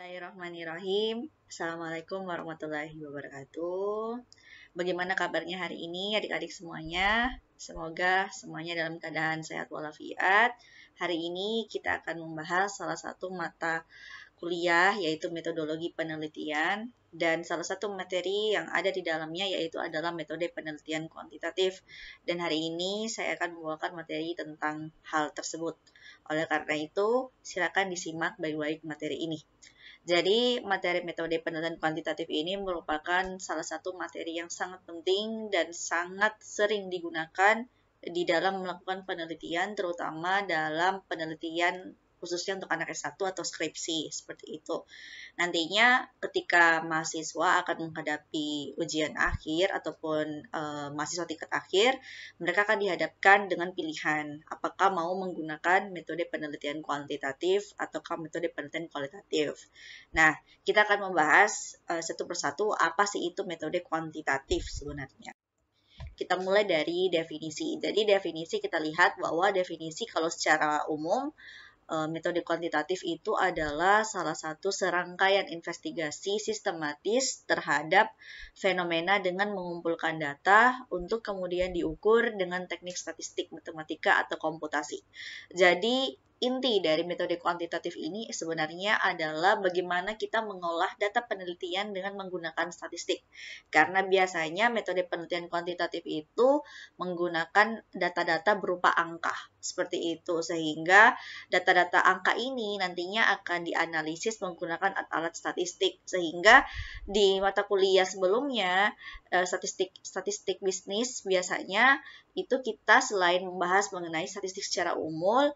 Bismillahirrahmanirrahim. Assalamualaikum warahmatullahi wabarakatuh. Bagaimana kabarnya hari ini adik-adik semuanya? Semoga semuanya dalam keadaan sehat walafiat. Hari ini kita akan membahas salah satu mata kuliah yaitu metodologi penelitian dan salah satu materi yang ada di dalamnya yaitu adalah metode penelitian kuantitatif. Dan hari ini saya akan membawakan materi tentang hal tersebut. Oleh karena itu, silakan disimak baik-baik materi ini. Jadi, materi metode penelitian kuantitatif ini merupakan salah satu materi yang sangat penting dan sangat sering digunakan di dalam melakukan penelitian, terutama dalam penelitian khususnya untuk anak S1 atau skripsi, seperti itu. Nantinya ketika mahasiswa akan menghadapi ujian akhir ataupun mahasiswa tingkat akhir, mereka akan dihadapkan dengan pilihan apakah mau menggunakan metode penelitian kuantitatif ataukah metode penelitian kualitatif. Nah, kita akan membahas satu persatu apa sih itu metode kuantitatif sebenarnya. Kita mulai dari definisi. Jadi definisi kita lihat bahwa definisi kalau secara umum metode kuantitatif itu adalah salah satu serangkaian investigasi sistematis terhadap fenomena dengan mengumpulkan data untuk kemudian diukur dengan teknik statistik, matematika, atau komputasi. Jadi, inti dari metode kuantitatif ini sebenarnya adalah bagaimana kita mengolah data penelitian dengan menggunakan statistik. Karena biasanya metode penelitian kuantitatif itu menggunakan data-data berupa angka, seperti itu. Sehingga data-data angka ini nantinya akan dianalisis menggunakan alat statistik. Sehingga di mata kuliah sebelumnya, statistik bisnis biasanya itu kita selain membahas mengenai statistik secara umum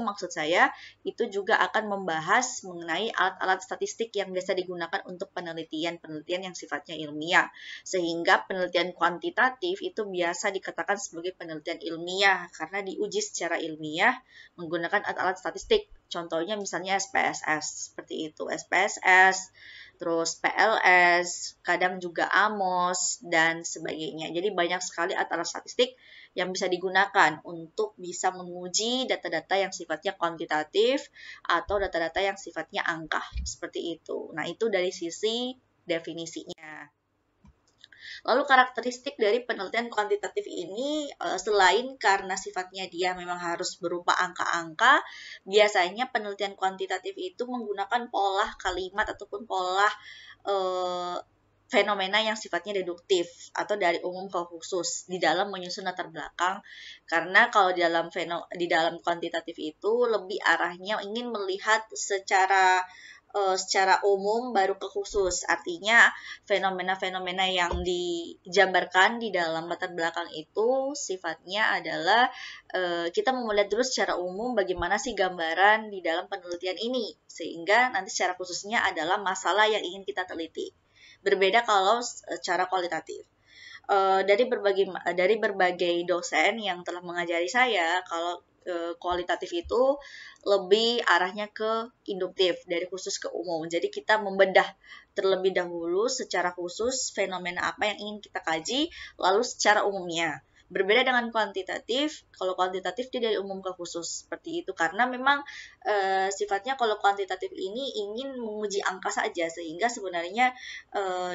maksud saya, itu juga akan membahas mengenai alat-alat statistik yang biasa digunakan untuk penelitian yang sifatnya ilmiah. Sehingga penelitian kuantitatif itu biasa dikatakan sebagai penelitian ilmiah karena diuji secara ilmiah menggunakan alat-alat statistik. Contohnya misalnya SPSS, seperti itu. SPSS, terus PLS, kadang juga AMOS, dan sebagainya. Jadi banyak sekali alat-alat statistik yang bisa digunakan untuk bisa menguji data-data yang sifatnya kuantitatif atau data-data yang sifatnya angka, seperti itu. Nah, itu dari sisi definisinya. Lalu karakteristik dari penelitian kuantitatif ini selain karena sifatnya dia memang harus berupa angka-angka, biasanya penelitian kuantitatif itu menggunakan pola kalimat ataupun pola fenomena yang sifatnya deduktif atau dari umum ke khusus di dalam menyusun latar belakang. Karena kalau di dalam kuantitatif itu lebih arahnya ingin melihat secara umum baru ke khusus. Artinya fenomena-fenomena yang dijabarkan di dalam latar belakang itu sifatnya adalah kita mau melihat dulu secara umum bagaimana sih gambaran di dalam penelitian ini. Sehingga nanti secara khususnya adalah masalah yang ingin kita teliti. Berbeda kalau secara kualitatif. Dari berbagai dosen yang telah mengajari saya, kalau kualitatif itu lebih arahnya ke induktif dari khusus ke umum. Jadi kita membedah terlebih dahulu secara khusus fenomena apa yang ingin kita kaji, lalu secara umumnya. Berbeda dengan kuantitatif, kalau kuantitatif dia dari umum ke khusus seperti itu karena memang sifatnya kalau kuantitatif ini ingin menguji angka saja sehingga sebenarnya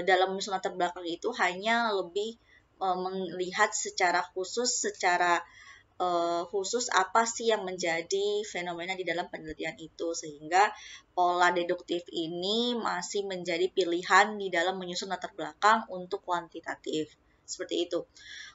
dalam menyusun latar belakang itu hanya lebih melihat secara khusus apa sih yang menjadi fenomena di dalam penelitian itu sehingga pola deduktif ini masih menjadi pilihan di dalam menyusun latar belakang untuk kuantitatif. Seperti itu.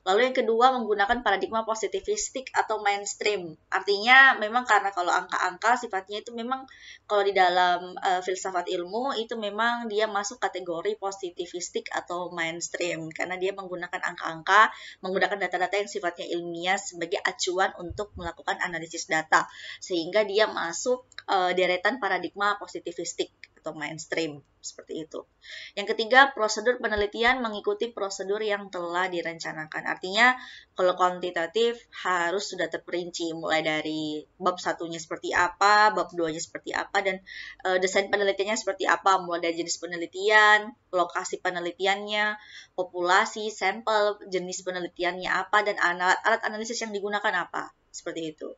Lalu yang kedua menggunakan paradigma positivistik atau mainstream. Artinya memang karena kalau angka-angka sifatnya itu memang kalau di dalam filsafat ilmu itu memang dia masuk kategori positivistik atau mainstream karena dia menggunakan angka-angka, menggunakan data-data yang sifatnya ilmiah sebagai acuan untuk melakukan analisis data sehingga dia masuk deretan paradigma positivistik atau mainstream seperti itu. Yang ketiga, prosedur penelitian mengikuti prosedur yang telah direncanakan. Artinya, kalau kuantitatif harus sudah terperinci mulai dari bab satunya seperti apa, bab 2-nya seperti apa, dan desain penelitiannya seperti apa, mulai dari jenis penelitian, lokasi penelitiannya, populasi, sampel, jenis penelitiannya apa, dan alat analisis yang digunakan apa. Seperti itu.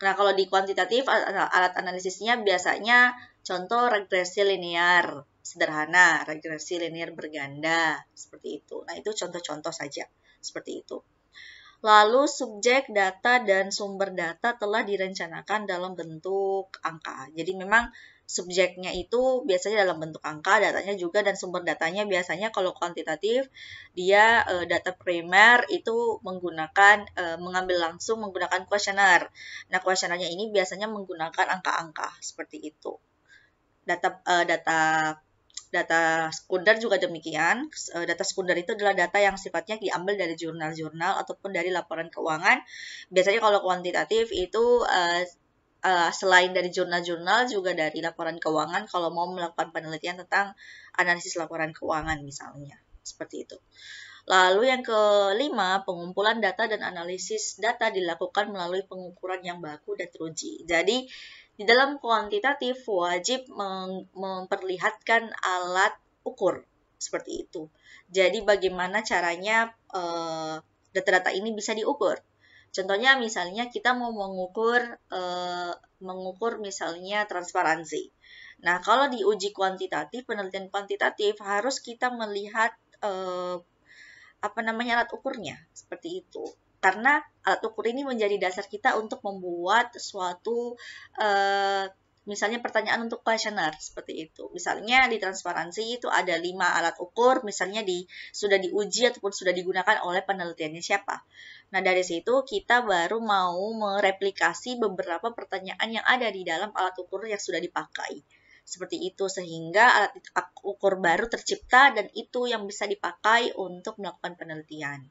Nah, kalau di kuantitatif, alat analisisnya biasanya contoh regresi linear sederhana, regresi linear berganda, seperti itu. Nah, itu contoh-contoh saja, seperti itu. Lalu subjek data dan sumber data telah direncanakan dalam bentuk angka. Jadi memang subjeknya itu biasanya dalam bentuk angka, datanya juga, dan sumber datanya biasanya kalau kuantitatif dia data primer itu menggunakan mengambil langsung menggunakan kuesioner. Nah, kuesionernya ini biasanya menggunakan angka-angka seperti itu. Data sekunder juga demikian. Data sekunder itu adalah data yang sifatnya diambil dari jurnal-jurnal ataupun dari laporan keuangan. Biasanya kalau kuantitatif itu selain dari jurnal-jurnal juga dari laporan keuangan kalau mau melakukan penelitian tentang analisis laporan keuangan misalnya. Seperti itu. Lalu yang kelima, pengumpulan data dan analisis data dilakukan melalui pengukuran yang baku dan teruji. Jadi, di dalam kuantitatif wajib memperlihatkan alat ukur seperti itu. Jadi bagaimana caranya data-data ini bisa diukur? Contohnya misalnya kita mau mengukur misalnya transparansi. Nah, kalau diuji kuantitatif, penelitian kuantitatif harus kita melihat alat ukurnya seperti itu. Karena alat ukur ini menjadi dasar kita untuk membuat suatu misalnya pertanyaan untuk kuesioner seperti itu. Misalnya di transparansi itu ada 5 alat ukur, misalnya sudah diuji ataupun sudah digunakan oleh penelitiannya siapa. Nah, dari situ kita baru mau mereplikasi beberapa pertanyaan yang ada di dalam alat ukur yang sudah dipakai. Seperti itu, sehingga alat ukur baru tercipta dan itu yang bisa dipakai untuk melakukan penelitian.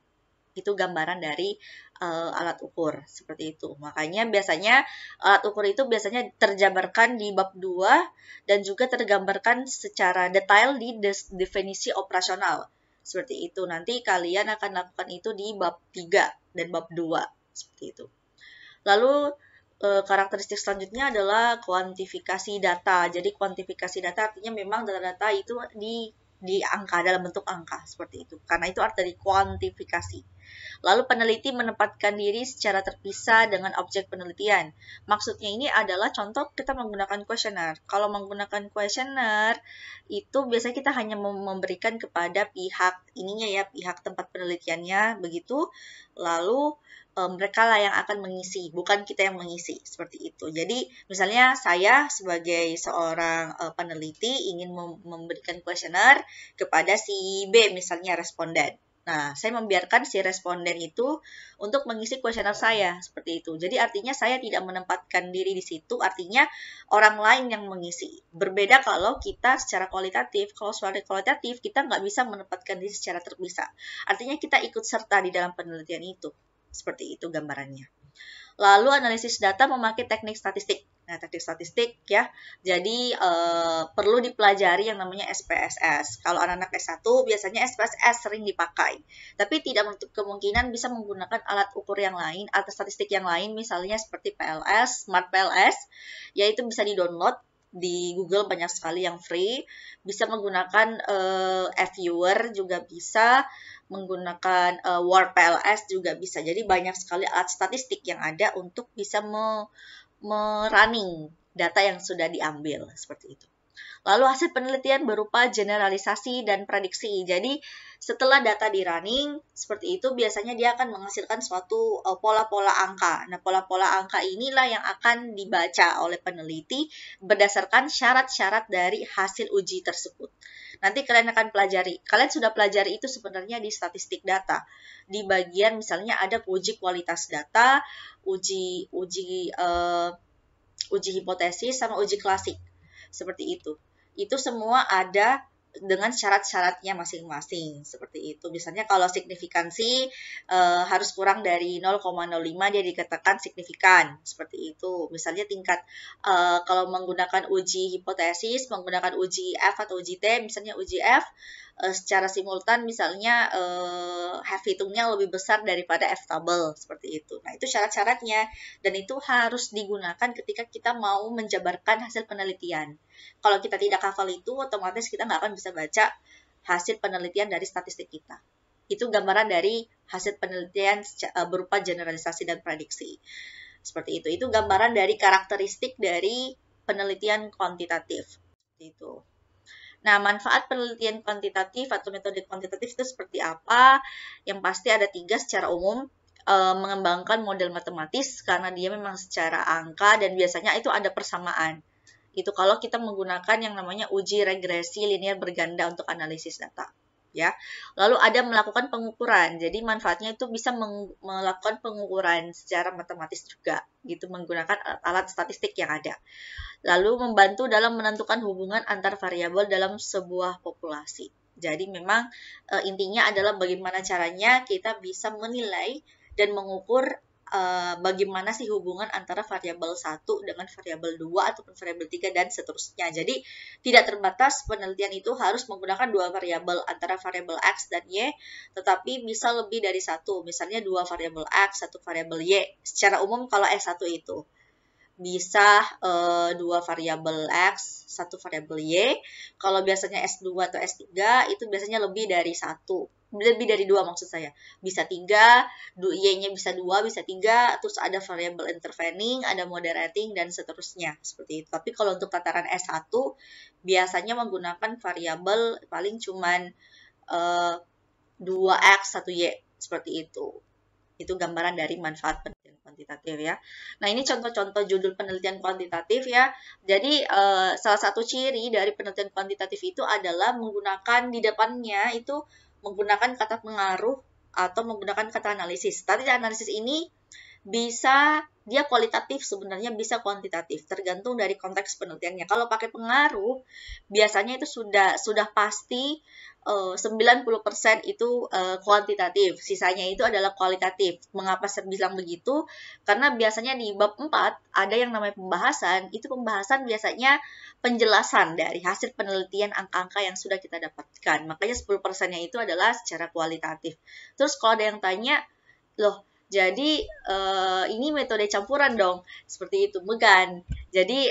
Itu gambaran dari alat ukur, seperti itu. Makanya biasanya alat ukur itu biasanya terjabarkan di bab 2 dan juga tergambarkan secara detail di definisi operasional. Seperti itu. Nanti kalian akan lakukan itu di bab 3 dan bab 2. Seperti itu. Lalu karakteristik selanjutnya adalah kuantifikasi data. Jadi kuantifikasi data artinya memang data-data itu di angka, dalam bentuk angka seperti itu. Karena itu arti dari kuantifikasi. Lalu peneliti menempatkan diri secara terpisah dengan objek penelitian. Maksudnya ini adalah contoh kita menggunakan kuesioner. Kalau menggunakan kuesioner itu biasanya kita hanya memberikan kepada pihak ininya ya, pihak tempat penelitiannya begitu. Lalu mereka lah yang akan mengisi, bukan kita yang mengisi, seperti itu. Jadi, misalnya saya sebagai seorang peneliti ingin memberikan kuesioner kepada si B, misalnya responden. Nah, saya membiarkan si responden itu untuk mengisi kuesioner saya, seperti itu. Jadi, artinya saya tidak menempatkan diri di situ, artinya orang lain yang mengisi. Berbeda kalau kita secara kualitatif, kalau secara kualitatif kita nggak bisa menempatkan diri secara terpisah. Artinya kita ikut serta di dalam penelitian itu. Seperti itu gambarannya. Lalu analisis data memakai teknik statistik. Nah, teknik statistik ya, jadi perlu dipelajari yang namanya SPSS. Kalau anak-anak S1 biasanya SPSS sering dipakai, tapi tidak menutup kemungkinan bisa menggunakan alat ukur yang lain atau statistik yang lain, misalnya seperti PLS, Smart PLS, yaitu bisa di-download di Google, banyak sekali yang free. Bisa menggunakan F-Viewer juga bisa, menggunakan Word PLS juga bisa. Jadi banyak sekali alat statistik yang ada untuk bisa merunning data yang sudah diambil seperti itu. Lalu hasil penelitian berupa generalisasi dan prediksi. Jadi setelah data di running seperti itu biasanya dia akan menghasilkan suatu pola-pola angka. Nah, pola-pola angka inilah yang akan dibaca oleh peneliti berdasarkan syarat-syarat dari hasil uji tersebut. Nanti kalian akan pelajari. Kalian sudah pelajari itu sebenarnya di statistik data. Di bagian misalnya ada uji kualitas data, uji hipotesis sama uji klasik. Seperti itu. Itu semua ada dengan syarat-syaratnya masing-masing seperti itu. Misalnya kalau signifikansi harus kurang dari 0,05 dia dikatakan signifikan seperti itu. Misalnya tingkat kalau menggunakan uji hipotesis, menggunakan uji F atau uji T, misalnya uji F secara simultan misalnya F hitungnya lebih besar daripada F tabel seperti itu. Nah, itu syarat-syaratnya dan itu harus digunakan ketika kita mau menjabarkan hasil penelitian. Kalau kita tidak hafal itu, otomatis kita nggak akan bisa baca hasil penelitian dari statistik kita. Itu gambaran dari hasil penelitian berupa generalisasi dan prediksi. Seperti itu. Itu gambaran dari karakteristik dari penelitian kuantitatif. Itu. Nah, manfaat penelitian kuantitatif atau metode kuantitatif itu seperti apa? Yang pasti ada 3 secara umum. Mengembangkan model matematis karena dia memang secara angka dan biasanya itu ada persamaan. Itu kalau kita menggunakan yang namanya uji regresi linear berganda untuk analisis data. Ya, lalu ada melakukan pengukuran. Jadi manfaatnya itu bisa melakukan pengukuran secara matematis juga, gitu menggunakan alat statistik yang ada. Lalu membantu dalam menentukan hubungan antar variabel dalam sebuah populasi. Jadi memang intinya adalah bagaimana caranya kita bisa menilai dan mengukur bagaimana sih hubungan antara variabel 1 dengan variabel 2 ataupun variabel 3 dan seterusnya. Jadi tidak terbatas penelitian itu harus menggunakan 2 variabel antara variabel X dan Y, tetapi bisa lebih dari 1. Misalnya 2 variabel X, 1 variabel Y. Secara umum kalau S1 itu bisa 2 variabel X, 1 variabel Y. Kalau biasanya S2 atau S3 itu biasanya lebih dari 1. Lebih dari 2 maksud saya. Bisa 3, Y-nya bisa 2, bisa 3, terus ada variabel intervening, ada moderating, dan seterusnya. Seperti itu. Tapi kalau untuk tataran S1, biasanya menggunakan variabel paling cuman 2X, 1Y. Seperti itu. Itu gambaran dari manfaat penelitian kuantitatif ya. Nah, ini contoh-contoh judul penelitian kuantitatif ya. Jadi, salah satu ciri dari penelitian kuantitatif itu adalah menggunakan di depannya itu menggunakan kata pengaruh atau menggunakan kata analisis. Tadi analisis ini bisa dia kualitatif, sebenarnya bisa kuantitatif, tergantung dari konteks penelitiannya. Kalau pakai pengaruh, biasanya itu sudah pasti 90% itu kuantitatif, sisanya itu adalah kualitatif. Mengapa saya bilang begitu? Karena biasanya di bab 4 ada yang namanya pembahasan, itu pembahasan biasanya penjelasan dari hasil penelitian angka-angka yang sudah kita dapatkan. Makanya 10%-nya itu adalah secara kualitatif. Terus kalau ada yang tanya, loh, jadi ini metode campuran dong, seperti itu, bukan. Jadi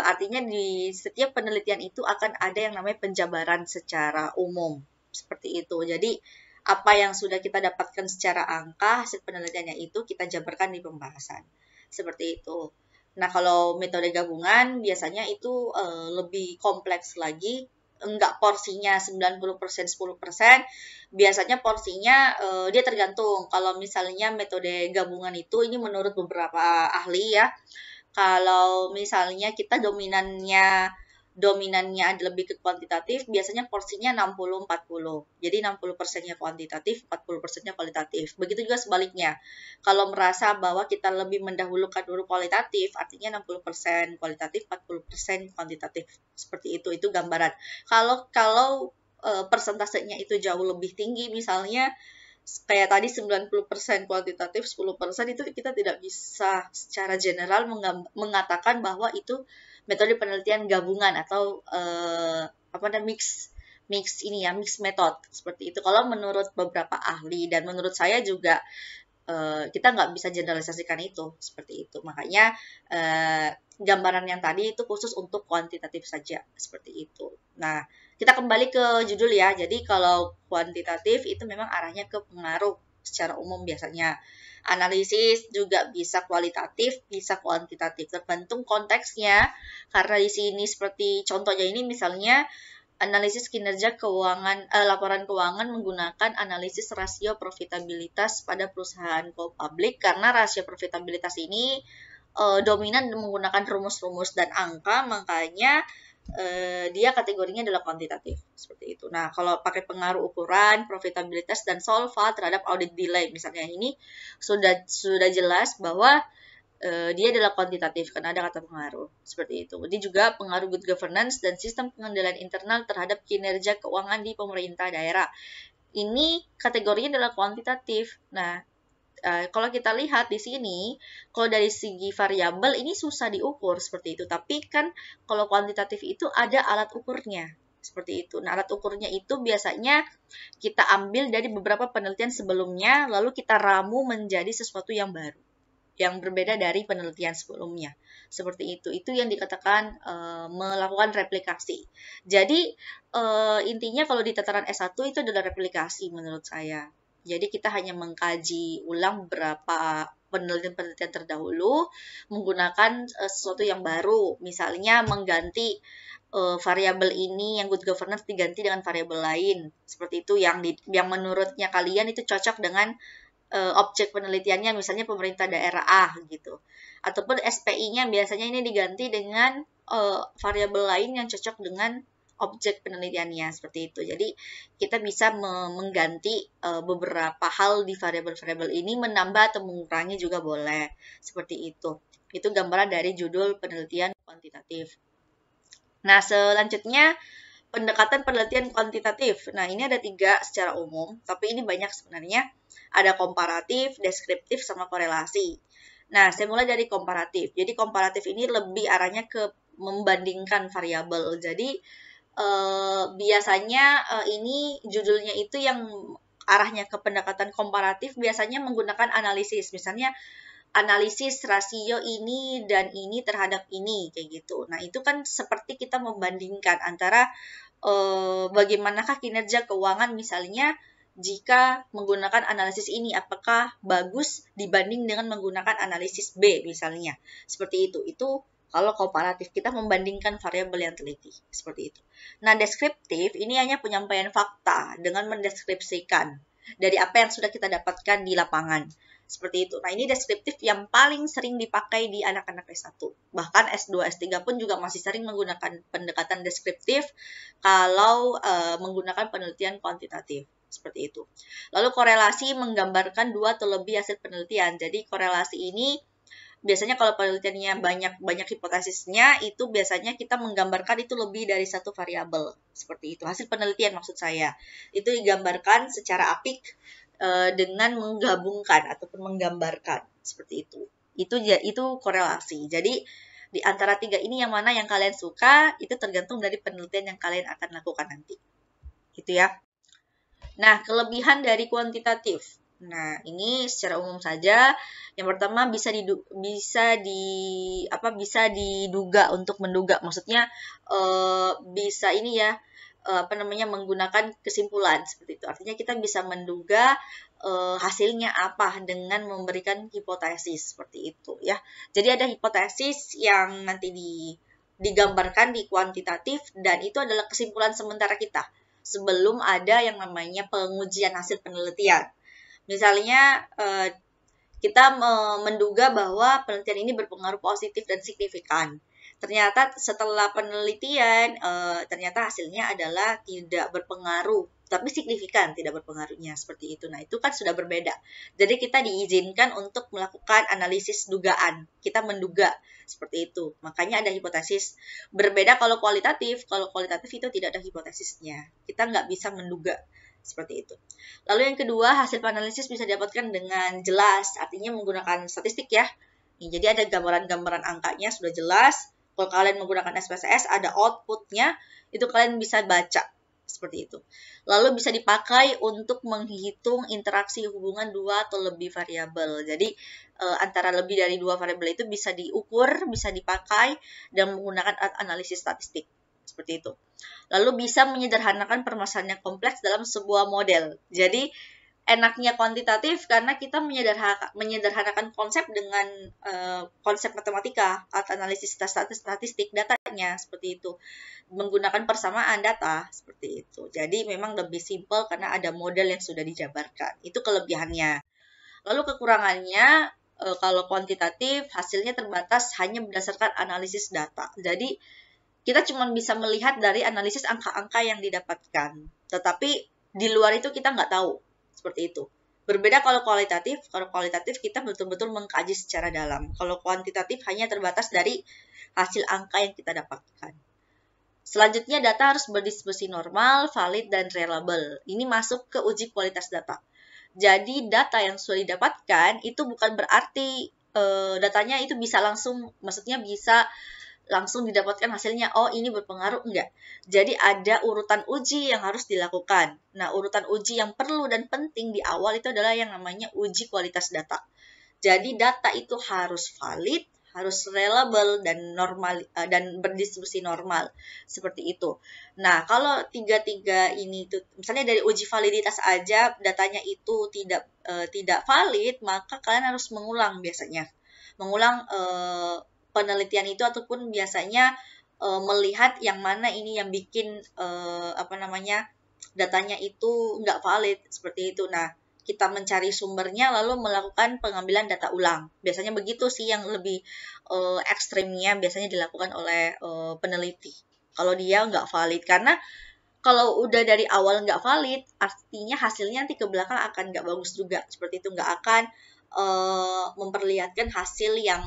artinya di setiap penelitian itu akan ada yang namanya penjabaran secara umum, seperti itu. Jadi apa yang sudah kita dapatkan secara angka, hasil penelitiannya itu kita jabarkan di pembahasan, seperti itu. Nah, kalau metode gabungan biasanya itu lebih kompleks lagi, enggak porsinya 90% 10%, biasanya porsinya dia tergantung. Kalau misalnya metode gabungan itu ini menurut beberapa ahli ya. Kalau misalnya kita dominannya ada lebih ke kuantitatif, biasanya porsinya 60-40. Jadi 60%-nya kuantitatif, 40%-nya kualitatif. Begitu juga sebaliknya. Kalau merasa bahwa kita lebih mendahulukan dulu kualitatif, artinya 60% kualitatif, 40% kuantitatif. Seperti itu gambaran. Kalau persentasenya itu jauh lebih tinggi, misalnya kayak tadi 90% kuantitatif, 10% itu kita tidak bisa secara general mengatakan bahwa itu metode penelitian gabungan atau mix method seperti itu. Kalau menurut beberapa ahli dan menurut saya juga kita nggak bisa generalisasikan itu seperti itu. Makanya gambaran yang tadi itu khusus untuk kuantitatif saja seperti itu. Nah, kita kembali ke judul ya. Jadi kalau kuantitatif itu memang arahnya ke pengaruh secara umum biasanya. Analisis juga bisa kualitatif, bisa kuantitatif, tergantung konteksnya. Karena di sini seperti contohnya ini misalnya analisis kinerja keuangan, laporan keuangan menggunakan analisis rasio profitabilitas pada perusahaan go public, karena rasio profitabilitas ini dominan menggunakan rumus-rumus dan angka, makanya dia kategorinya adalah kuantitatif seperti itu. Nah, kalau pakai pengaruh ukuran, profitabilitas dan solva terhadap audit delay, misalnya ini sudah jelas bahwa dia adalah kuantitatif karena ada kata pengaruh seperti itu. Dia juga pengaruh good governance dan sistem pengendalian internal terhadap kinerja keuangan di pemerintah daerah. Ini kategorinya adalah kuantitatif. Nah, kalau kita lihat di sini, kalau dari segi variabel ini susah diukur seperti itu. Tapi kan kalau kuantitatif itu ada alat ukurnya seperti itu. Nah, alat ukurnya itu biasanya kita ambil dari beberapa penelitian sebelumnya, lalu kita ramu menjadi sesuatu yang baru, yang berbeda dari penelitian sebelumnya. Seperti itu. Itu yang dikatakan melakukan replikasi. Jadi intinya kalau di tataran S1 itu adalah replikasi menurut saya. Jadi kita hanya mengkaji ulang beberapa penelitian-penelitian terdahulu menggunakan sesuatu yang baru, misalnya mengganti variabel ini yang good governance diganti dengan variabel lain, seperti itu yang menurutnya kalian itu cocok dengan objek penelitiannya, misalnya pemerintah daerah A gitu, ataupun SPI-nya biasanya ini diganti dengan variabel lain yang cocok dengan objek penelitiannya, seperti itu. Jadi kita bisa mengganti beberapa hal di variabel-variabel ini, menambah atau mengurangi juga boleh, seperti itu. Itu gambaran dari judul penelitian kuantitatif. Nah, selanjutnya pendekatan penelitian kuantitatif. Nah, ini ada 3 secara umum, tapi ini banyak sebenarnya. Ada komparatif, deskriptif, sama korelasi. Nah, saya mulai dari komparatif. Jadi, komparatif ini lebih arahnya ke membandingkan variabel. Jadi, biasanya ini judulnya itu yang arahnya ke pendekatan komparatif, biasanya menggunakan analisis. Misalnya, analisis rasio ini dan ini terhadap ini, kayak gitu. Nah, itu kan seperti kita membandingkan antara bagaimanakah kinerja keuangan misalnya jika menggunakan analisis ini, apakah bagus dibanding dengan menggunakan analisis B misalnya. Seperti itu. Itu kalau komparatif, kita membandingkan variabel yang teliti. Seperti itu. Nah, deskriptif ini hanya penyampaian fakta dengan mendeskripsikan dari apa yang sudah kita dapatkan di lapangan. Seperti itu. Nah, ini deskriptif yang paling sering dipakai di anak-anak S1. Bahkan S2, S3 pun juga masih sering menggunakan pendekatan deskriptif kalau menggunakan penelitian kuantitatif. Seperti itu. Lalu korelasi menggambarkan 2 atau lebih hasil penelitian. Jadi korelasi ini biasanya kalau penelitiannya banyak hipotesisnya, itu biasanya kita menggambarkan itu lebih dari 1 variabel. Seperti itu. Hasil penelitian maksud saya. Itu digambarkan secara apik dengan menggabungkan ataupun menggambarkan, seperti itu. Itu korelasi. Jadi di antara 3 ini yang mana yang kalian suka, itu tergantung dari penelitian yang kalian akan lakukan nanti. Gitu ya. Nah, kelebihan dari kuantitatif. Nah, ini secara umum saja. Yang pertama bisa diduga untuk menduga. Maksudnya bisa ini ya, menggunakan kesimpulan seperti itu. Artinya kita bisa menduga hasilnya apa dengan memberikan hipotesis seperti itu ya. Jadi ada hipotesis yang nanti digambarkan di kuantitatif, dan itu adalah kesimpulan sementara kita sebelum ada yang namanya pengujian hasil penelitian. Misalnya kita menduga bahwa penelitian ini berpengaruh positif dan signifikan. Ternyata setelah penelitian, ternyata hasilnya adalah tidak berpengaruh, tapi signifikan tidak berpengaruhnya, seperti itu. Nah, itu kan sudah berbeda. Jadi kita diizinkan untuk melakukan analisis dugaan. Kita menduga, seperti itu. Makanya ada hipotesis. Berbeda kalau kualitatif. Kalau kualitatif itu tidak ada hipotesisnya. Kita nggak bisa menduga. Seperti itu. Lalu yang kedua, hasil analisis bisa didapatkan dengan jelas. Artinya menggunakan statistik ya. Jadi ada gambaran-gambaran angkanya sudah jelas. Kalau kalian menggunakan SPSS, ada outputnya, itu kalian bisa baca. Seperti itu. Lalu bisa dipakai untuk menghitung interaksi hubungan 2 atau lebih variabel. Jadi, antara lebih dari 2 variabel itu bisa diukur, bisa dipakai, dan menggunakan analisis statistik. Seperti itu. Lalu bisa menyederhanakan permasalahan yang kompleks dalam sebuah model. Jadi, enaknya kuantitatif karena kita menyederhanakan konsep dengan konsep matematika atau analisis statistik datanya, seperti itu, menggunakan persamaan data seperti itu. Jadi memang lebih simpel karena ada model yang sudah dijabarkan. Itu kelebihannya. Lalu kekurangannya, kalau kuantitatif hasilnya terbatas hanya berdasarkan analisis data. Jadi kita cuma bisa melihat dari analisis angka-angka yang didapatkan, tetapi di luar itu kita nggak tahu. Seperti itu. Berbeda kalau kualitatif kita betul-betul mengkaji secara dalam. Kalau kuantitatif hanya terbatas dari hasil angka yang kita dapatkan. Selanjutnya, data harus berdistribusi normal, valid, dan reliable. Ini masuk ke uji kualitas data. Jadi, data yang sudah didapatkan itu bukan berarti datanya itu bisa langsung, maksudnya bisa langsung didapatkan hasilnya, oh ini berpengaruh, enggak. Jadi ada urutan uji yang harus dilakukan. Nah, urutan uji yang perlu dan penting di awal itu adalah yang namanya uji kualitas data. Jadi data itu harus valid, harus reliable dan normal dan berdistribusi normal seperti itu. Nah, kalau tiga-tiga ini tuh misalnya dari uji validitas aja datanya itu tidak valid, maka kalian harus mengulang biasanya. Mengulang penelitian itu ataupun biasanya melihat yang mana ini yang bikin datanya itu nggak valid seperti itu. Nah, kita mencari sumbernya lalu melakukan pengambilan data ulang. Biasanya begitu sih yang lebih ekstrimnya biasanya dilakukan oleh peneliti. Kalau dia nggak valid, karena kalau udah dari awal nggak valid, artinya hasilnya nanti ke belakang akan nggak bagus juga. Seperti itu, nggak akan memperlihatkan hasil yang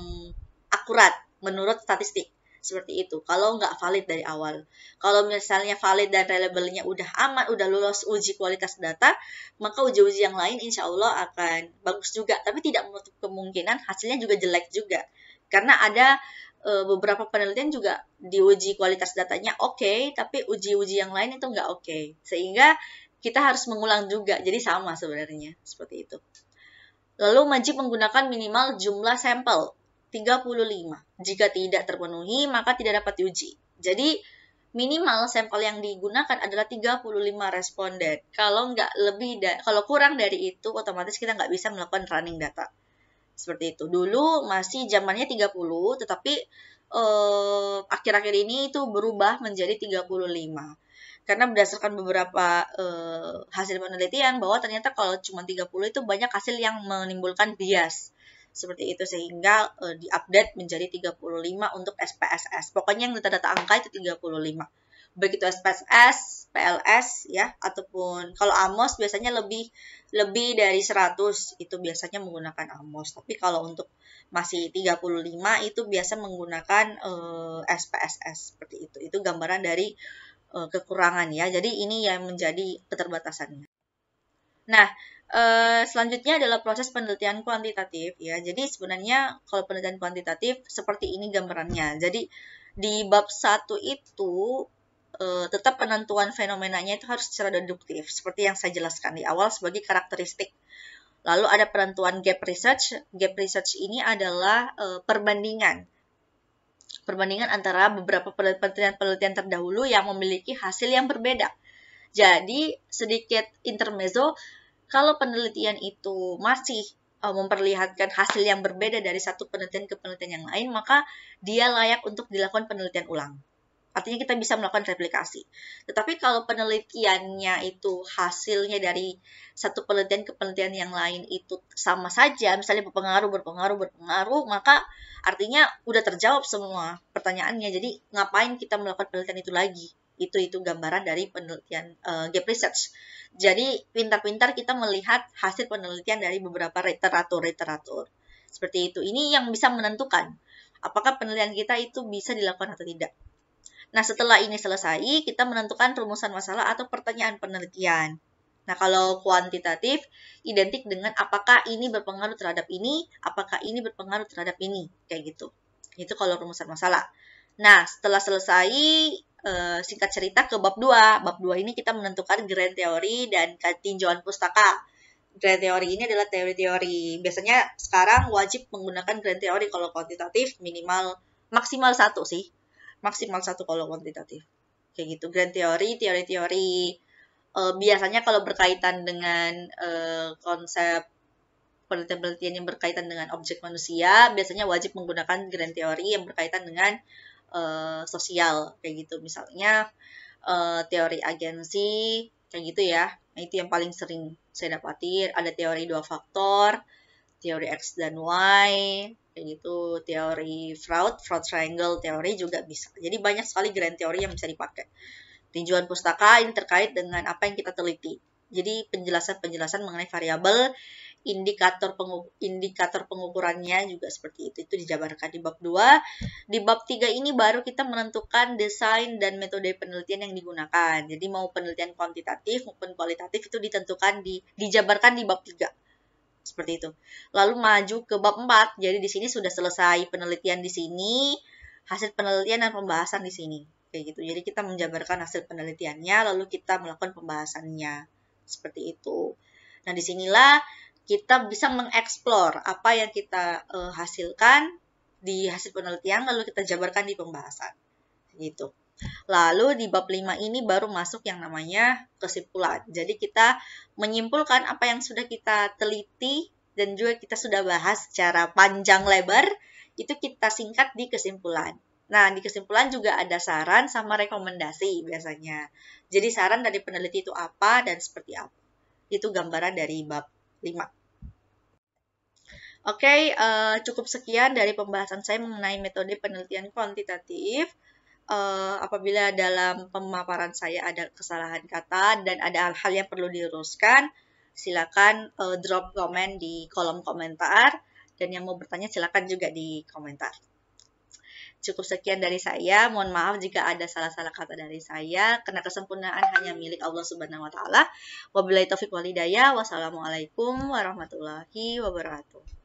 akurat menurut statistik. Seperti itu, kalau nggak valid dari awal. Kalau misalnya valid dan reliable-nya udah aman, udah lulus uji kualitas data, maka uji-uji yang lain insya Allah akan bagus juga. Tapi tidak menutup kemungkinan hasilnya juga jelek juga. Karena ada beberapa penelitian juga diuji kualitas datanya oke, tapi uji-uji yang lain itu nggak oke. Sehingga kita harus mengulang juga, jadi sama sebenarnya, seperti itu. Lalu wajib menggunakan minimal jumlah sampel 35. Jika tidak terpenuhi, maka tidak dapat diuji. Jadi, minimal sampel yang digunakan adalah 35 responden. Kalau kurang dari itu, otomatis kita nggak bisa melakukan running data. Seperti itu. Dulu masih zamannya 30, tetapi akhir-akhir ini itu berubah menjadi 35. Karena berdasarkan beberapa hasil penelitian bahwa ternyata kalau cuma 30 itu banyak hasil yang menimbulkan bias. Seperti itu, sehingga diupdate menjadi 35 untuk SPSS. Pokoknya yang data-data angka itu 35. Baik itu SPSS, PLS ya, ataupun kalau AMOS biasanya lebih dari 100 itu biasanya menggunakan AMOS. Tapi kalau untuk masih 35 itu biasa menggunakan SPSS seperti itu. Itu gambaran dari kekurangan ya. Jadi ini yang menjadi keterbatasannya. Nah, selanjutnya adalah proses penelitian kuantitatif ya. Jadi sebenarnya kalau penelitian kuantitatif seperti ini gambarannya. Jadi di bab 1 itu tetap penentuan fenomenanya itu harus secara deduktif seperti yang saya jelaskan di awal sebagai karakteristik. Lalu ada penentuan gap research. Gap research ini adalah perbandingan antara beberapa penelitian terdahulu yang memiliki hasil yang berbeda. Jadi sedikit intermezzo, kalau penelitian itu masih memperlihatkan hasil yang berbeda dari satu penelitian ke penelitian yang lain, maka dia layak untuk dilakukan penelitian ulang. Artinya kita bisa melakukan replikasi. Tetapi kalau penelitiannya itu hasilnya dari satu penelitian ke penelitian yang lain itu sama saja, misalnya berpengaruh, maka artinya udah terjawab semua pertanyaannya. Jadi ngapain kita melakukan penelitian itu lagi? Itu gambaran dari penelitian gap research. Jadi pintar-pintar kita melihat hasil penelitian dari beberapa literatur. Seperti itu. Ini yang bisa menentukan apakah penelitian kita itu bisa dilakukan atau tidak. Nah, setelah ini selesai, kita menentukan rumusan masalah atau pertanyaan penelitian. Nah, kalau kuantitatif, identik dengan apakah ini berpengaruh terhadap ini, apakah ini berpengaruh terhadap ini, kayak gitu. Itu kalau rumusan masalah. Nah, setelah selesai, singkat cerita ke bab 2. Bab 2 ini kita menentukan grand teori dan tinjauan pustaka. Grand teori ini adalah teori-teori. Biasanya sekarang wajib menggunakan grand teori kalau kuantitatif, maksimal 1 sih. Maksimal 1 kalau kuantitatif. Kayak gitu. Grand teori, teori-teori. Biasanya kalau berkaitan dengan konsep penelitian yang berkaitan dengan objek manusia, biasanya wajib menggunakan grand teori yang berkaitan dengan sosial, kayak gitu. Misalnya teori agensi, kayak gitu ya. Nah, itu yang paling sering saya dapati. Ada teori 2 faktor, teori X dan Y, kayak gitu. Teori fraud triangle teori juga bisa. Jadi banyak sekali grand teori yang bisa dipakai. Tinjauan pustaka ini terkait dengan apa yang kita teliti. Jadi penjelasan-penjelasan mengenai variabel, indikator pengukurannya juga seperti itu. Itu dijabarkan di bab 2. Di bab 3 ini baru kita menentukan desain dan metode penelitian yang digunakan. Jadi mau penelitian kuantitatif maupun kualitatif itu dijabarkan di bab 3. Seperti itu. Lalu maju ke bab 4. Jadi di sini sudah selesai penelitian di sini, hasil penelitian dan pembahasan di sini. Kayak gitu. Jadi kita menjabarkan hasil penelitiannya, lalu kita melakukan pembahasannya. Seperti itu. Nah, disinilah kita bisa mengeksplor apa yang kita hasilkan, di hasil penelitian lalu kita jabarkan di pembahasan. Gitu. Lalu di bab 5 ini baru masuk yang namanya kesimpulan. Jadi kita menyimpulkan apa yang sudah kita teliti dan juga kita sudah bahas secara panjang lebar, itu kita singkat di kesimpulan. Nah, di kesimpulan juga ada saran sama rekomendasi biasanya. Jadi saran dari peneliti itu apa dan seperti apa. Itu gambaran dari bab 5. Oke, cukup sekian dari pembahasan saya mengenai metode penelitian kuantitatif. Apabila dalam pemaparan saya ada kesalahan kata dan ada hal-hal yang perlu diluruskan, silakan drop komen di kolom komentar, dan yang mau bertanya silakan juga di komentar. Cukup sekian dari saya, mohon maaf jika ada salah-salah kata dari saya, karena kesempurnaan hanya milik Allah Subhanahu wa Ta'ala. Wabillahi taufiq wal hidayah. Wassalamualaikum warahmatullahi wabarakatuh.